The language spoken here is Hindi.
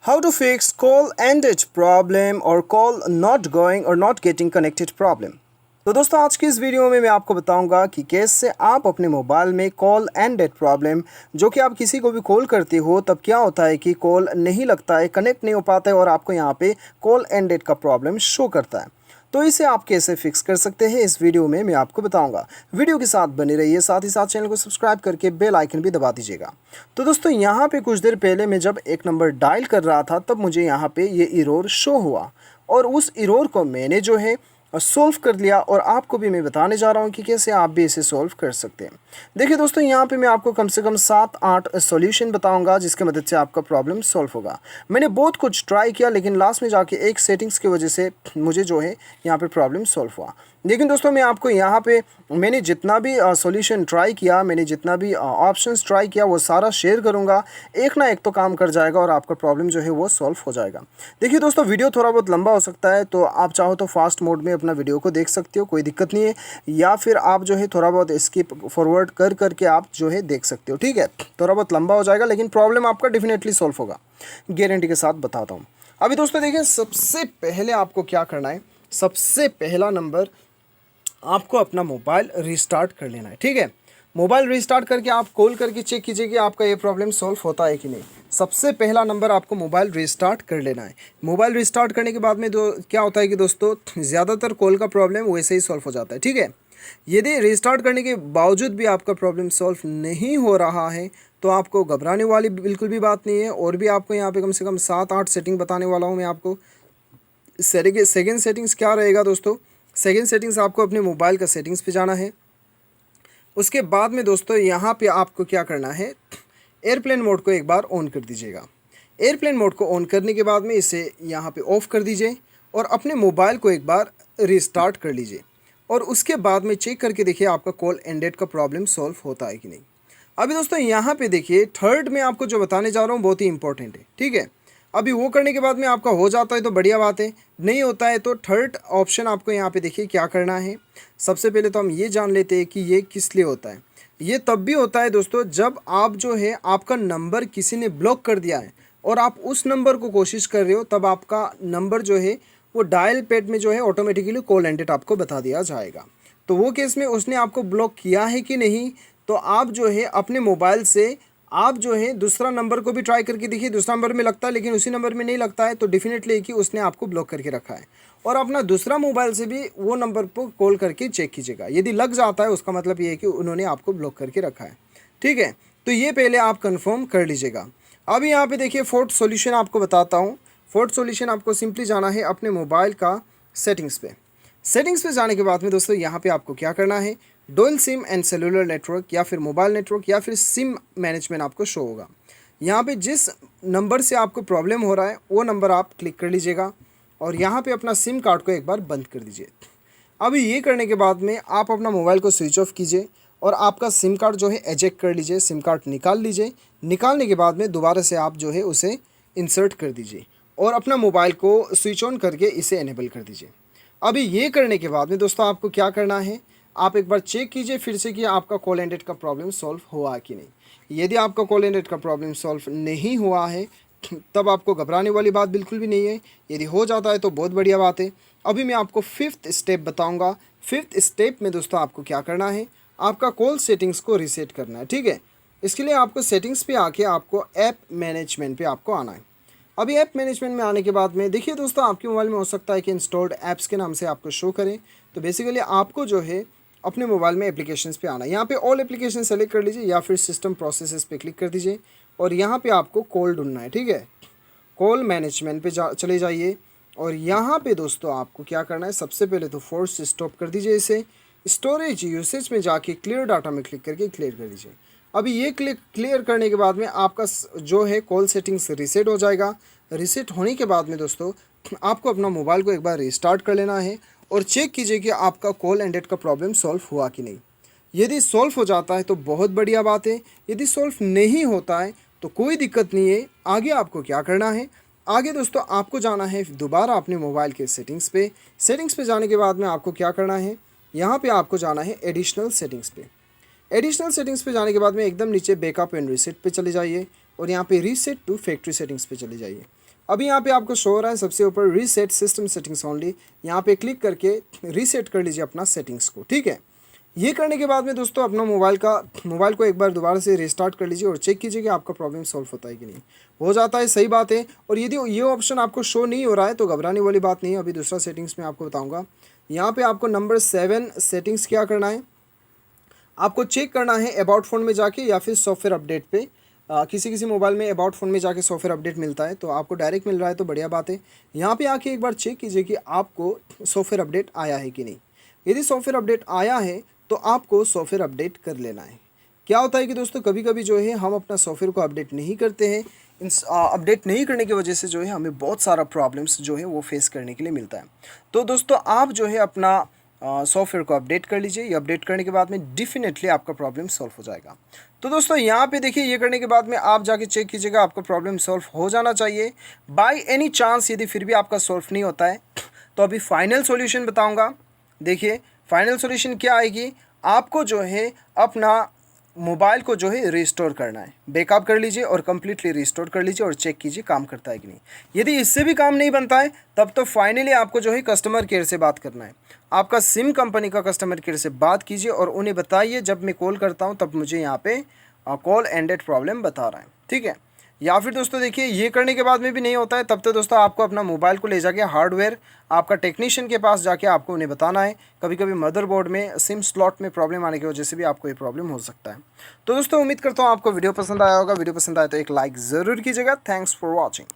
How to fix call ended problem or call not going or not getting connected problem। तो दोस्तों आज की इस वीडियो में मैं आपको बताऊंगा कि कैसे आप अपने मोबाइल में कॉल एंडेड प्रॉब्लम जो कि आप किसी को भी कॉल करते हो तब क्या होता है कि कॉल नहीं लगता है, कनेक्ट नहीं हो पाता है और आपको यहाँ पे कॉल एंडेड का प्रॉब्लम शो करता है। तो इसे आप कैसे फिक्स कर सकते हैं इस वीडियो में मैं आपको बताऊंगा। वीडियो के साथ बने रहिए, साथ ही साथ चैनल को सब्सक्राइब करके बेल आइकन भी दबा दीजिएगा। तो दोस्तों यहाँ पे कुछ देर पहले मैं जब एक नंबर डायल कर रहा था तब मुझे यहाँ पे ये एरर शो हुआ और उस एरर को मैंने जो है सॉल्व कर लिया और आपको भी मैं बताने जा रहा हूँ कि कैसे आप भी इसे सॉल्व कर सकते हैं। देखिए दोस्तों यहाँ पे मैं आपको कम से कम 7-8 सॉल्यूशन बताऊंगा जिसकी मदद से आपका प्रॉब्लम सॉल्व होगा। मैंने बहुत कुछ ट्राई किया लेकिन लास्ट में जाके एक सेटिंग्स की वजह से मुझे जो है यहाँ पे प्रॉब्लम सॉल्व हुआ। लेकिन दोस्तों मैं आपको यहाँ पे मैंने जितना भी सॉल्यूशन ट्राई किया, मैंने जितना भी ऑप्शंस ट्राई किया वो सारा शेयर करूँगा। एक ना एक तो काम कर जाएगा और आपका प्रॉब्लम जो है वो सॉल्व हो जाएगा। देखिए दोस्तों वीडियो थोड़ा बहुत लंबा हो सकता है तो आप चाहो तो फास्ट मोड में अपना वीडियो को देख सकते हो, कोई दिक्कत नहीं है, या फिर आप जो है थोड़ा बहुत स्किप फॉरवर्ड कर करके आप जो है देख सकते हो। ठीक है, थोड़ा बहुत लंबा हो जाएगा लेकिन प्रॉब्लम आपका डेफिनेटली सॉल्व होगा, गारंटी के साथ बताता हूँ। अभी दोस्तों देखिए सबसे पहले आपको क्या करना है, सबसे पहला नंबर आपको अपना मोबाइल रिस्टार्ट कर लेना है। ठीक है, मोबाइल रिस्टार्ट करके आप कॉल करके चेक कीजिए कि आपका ये प्रॉब्लम सॉल्व होता है कि नहीं। सबसे पहला नंबर आपको मोबाइल रिस्टार्ट कर लेना है। मोबाइल रिस्टार्ट करने के बाद में क्या होता है कि दोस्तों ज़्यादातर कॉल का प्रॉब्लम वैसे ही सॉल्व हो जाता है। ठीक है, यदि रिस्टार्ट करने के बावजूद भी आपका प्रॉब्लम सॉल्व नहीं हो रहा है तो आपको घबराने वाली बिल्कुल भी बात नहीं है। और भी आपको यहाँ पे कम से कम 7-8 सेटिंग बताने वाला हूँ मैं आपको। सेकेंड सेटिंग्स क्या रहेगा दोस्तों, सेकेंड सेटिंग्स आपको अपने मोबाइल का सेटिंग्स पे जाना है। उसके बाद में दोस्तों यहाँ पे आपको क्या करना है, एयरप्लेन मोड को एक बार ऑन कर दीजिएगा। एयरप्लेन मोड को ऑन करने के बाद में इसे यहाँ पे ऑफ़ कर दीजिए और अपने मोबाइल को एक बार रिस्टार्ट कर लीजिए और उसके बाद में चेक करके देखिए आपका कॉल एंडेड का प्रॉब्लम सॉल्व होता है कि नहीं। अभी दोस्तों यहाँ पे देखिए थर्ड में आपको जो बताने जा रहा हूँ बहुत ही इंपॉर्टेंट है। ठीक है, अभी वो करने के बाद में आपका हो जाता है तो बढ़िया बात है, नहीं होता है तो थर्ड ऑप्शन आपको यहाँ पे देखिए क्या करना है। सबसे पहले तो हम ये जान लेते हैं कि ये किस लिए होता है। ये तब भी होता है दोस्तों जब आप जो है आपका नंबर किसी ने ब्लॉक कर दिया है और आप उस नंबर को कोशिश कर रहे हो, तब आपका नंबर जो है वो डायल पैड में जो है ऑटोमेटिकली कॉल एंडेड आपको बता दिया जाएगा। तो वो केस में उसने आपको ब्लॉक किया है कि नहीं, तो आप जो है अपने मोबाइल से आप जो है दूसरा नंबर को भी ट्राई करके देखिए, दूसरा नंबर में लगता है लेकिन उसी नंबर में नहीं लगता है तो डेफिनेटली कि उसने आपको ब्लॉक करके रखा है। और अपना दूसरा मोबाइल से भी वो नंबर पर कॉल करके चेक कीजिएगा, यदि लग जाता है उसका मतलब ये है कि उन्होंने आपको ब्लॉक करके रखा है। ठीक है, तो ये पहले आप कंफर्म कर लीजिएगा। अब यहाँ पे देखिए फोर्थ सॉल्यूशन आपको बताता हूँ। फोर्थ सॉल्यूशन आपको सिंपली जाना है अपने मोबाइल का सेटिंग्स पे। सेटिंग्स पे जाने के बाद में दोस्तों यहाँ पे आपको क्या करना है, dual SIM and cellular network या फिर मोबाइल नेटवर्क या फिर सिम मैनेजमेंट आपको शो होगा। यहाँ पे जिस नंबर से आपको प्रॉब्लम हो रहा है वो नंबर आप क्लिक कर लीजिएगा और यहाँ पे अपना सिम कार्ड को एक बार बंद कर दीजिए। अभी ये करने के बाद में आप अपना मोबाइल को स्विच ऑफ कीजिए और आपका सिम कार्ड जो है एजेक्ट कर लीजिए, सिम कार्ड निकाल लीजिए। निकालने के बाद में दोबारा से आप जो है उसे इंसर्ट कर दीजिए और अपना मोबाइल को स्विच ऑन करके इसे इनेबल कर दीजिए। अभी ये करने के बाद में दोस्तों आपको क्या करना है, आप एक बार चेक कीजिए फिर से कि आपका कॉल एंडेड का प्रॉब्लम सॉल्व हुआ कि नहीं। यदि आपका कॉल एंडेड का प्रॉब्लम सॉल्व नहीं हुआ है तब आपको घबराने वाली बात बिल्कुल भी नहीं है, यदि हो जाता है तो बहुत बढ़िया बात है। अभी मैं आपको फिफ्थ स्टेप बताऊंगा। फिफ्थ स्टेप में दोस्तों आपको क्या करना है, आपका कॉल सेटिंग्स को रीसेट करना है। ठीक है, इसके लिए आपको सेटिंग्स पे आके आपको ऐप मैनेजमेंट पे आपको आना है। अभी ऐप मैनेजमेंट में आने के बाद में देखिए दोस्तों आपके मोबाइल में हो सकता है कि इंस्टॉल्ड ऐप्स के नाम से आपको शो करें, तो बेसिकली आपको जो है अपने मोबाइल में एप्लीकेशंस पे आना है। यहाँ पे ऑल एप्लीकेशन सेलेक्ट कर लीजिए या फिर सिस्टम प्रोसेसेस पे क्लिक कर दीजिए और यहाँ पे आपको कॉल ढूंढना है। ठीक है, कॉल मैनेजमेंट पे चले जाइए और यहाँ पे दोस्तों आपको क्या करना है, सबसे पहले तो फोर्स स्टॉप कर दीजिए इसे। स्टोरेज यूसेज में जाके क्लियर डाटा में क्लिक करके क्लियर कर दीजिए। अभी ये क्लियर करने के बाद में आपका जो है कॉल सेटिंग्स रीसेट हो जाएगा। रीसेट होने के बाद में दोस्तों आपको अपना मोबाइल को एक बार रिस्टार्ट कर लेना है और चेक कीजिए कि आपका कॉल एंडेड का प्रॉब्लम सॉल्व हुआ कि नहीं। यदि सॉल्व हो जाता है तो बहुत बढ़िया बात है, यदि सॉल्व नहीं होता है तो कोई दिक्कत नहीं है। आगे आपको क्या करना है, आगे दोस्तों आपको जाना है दोबारा अपने मोबाइल के सेटिंग्स पे। सेटिंग्स पे जाने के बाद में आपको क्या करना है, यहाँ पे आपको जाना है एडिशनल सेटिंग्स पे। एडिशनल सेटिंग्स पे जाने के बाद में एकदम नीचे बैकअप एंड रीसेट पे चले जाइए और यहाँ पे रीसेट टू फैक्ट्री सेटिंग्स पे चले जाइए। अभी यहाँ पे आपको शो हो रहा है सबसे ऊपर रीसेट सिस्टम सेटिंग्स ओनली, यहाँ पे क्लिक करके रीसेट कर लीजिए अपना सेटिंग्स को, ठीक है। ये करने के बाद में दोस्तों अपना मोबाइल को एक बार दोबारा से रिस्टार्ट कर लीजिए और चेक कीजिए कि आपका प्रॉब्लम सॉल्व होता है कि नहीं। हो जाता है, सही बात है। और यदि ये ऑप्शन आपको शो नहीं हो रहा है तो घबराने वाली बात नहीं है, अभी दूसरा सेटिंग्स में आपको बताऊंगा। यहाँ पे आपको नंबर 7 सेटिंग्स क्या करना है, आपको चेक करना है अबाउट फ़ोन में जाके या फिर सॉफ्टवेयर अपडेट पे। किसी किसी मोबाइल में अबाउट फ़ोन में जाके सॉफ्टवेयर अपडेट मिलता है, तो आपको डायरेक्ट मिल रहा है तो बढ़िया बात है। यहाँ पे आके एक बार चेक कीजिए कि आपको सॉफ्टवेयर अपडेट आया है कि नहीं। यदि सॉफ्टवेयर अपडेट आया है तो आपको सॉफ्टवेयर अपडेट कर लेना है। क्या होता है कि दोस्तों कभी कभी जो है हम अपना सॉफ्टवेयर को अपडेट नहीं करते हैं, अपडेट नहीं करने की वजह से जो है हमें बहुत सारा प्रॉब्लम्स जो है वो फेस करने के लिए मिलता है। तो दोस्तों आप जो है अपना सॉफ्टवेयर को अपडेट कर लीजिए। ये अपडेट करने के बाद में डेफिनेटली आपका प्रॉब्लम सॉल्व हो जाएगा। तो दोस्तों यहाँ पे देखिए, ये करने के बाद में आप जाके चेक कीजिएगा, आपका प्रॉब्लम सॉल्व हो जाना चाहिए। बाय एनी चांस यदि फिर भी आपका सॉल्व नहीं होता है तो अभी फाइनल सॉल्यूशन बताऊंगा। देखिए फाइनल सॉल्यूशन क्या आएगी, आपको जो है अपना मोबाइल को जो है रिस्टोर करना है। बैकअप कर लीजिए और कम्प्लीटली रिस्टोर कर लीजिए और चेक कीजिए काम करता है कि नहीं। यदि इससे भी काम नहीं बनता है तब तो फाइनली आपको जो है कस्टमर केयर से बात करना है। आपका सिम कंपनी का कस्टमर केयर से बात कीजिए और उन्हें बताइए जब मैं कॉल करता हूँ तब मुझे यहाँ पे कॉल एंडेड प्रॉब्लम बता रहा है, ठीक है। या फिर दोस्तों देखिए ये करने के बाद में भी नहीं होता है तब तो दोस्तों आपको अपना मोबाइल को ले जाके हार्डवेयर आपका टेक्नीशियन के पास जाके आपको उन्हें बताना है। कभी कभी मदरबोर्ड में सिम स्लॉट में प्रॉब्लम आने की वजह से भी आपको ये प्रॉब्लम हो सकता है। तो दोस्तों उम्मीद करता हूँ आपको वीडियो पसंद आया होगा। वीडियो पसंद आया तो एक लाइक ज़रूर कीजिएगा। Thanks for watching.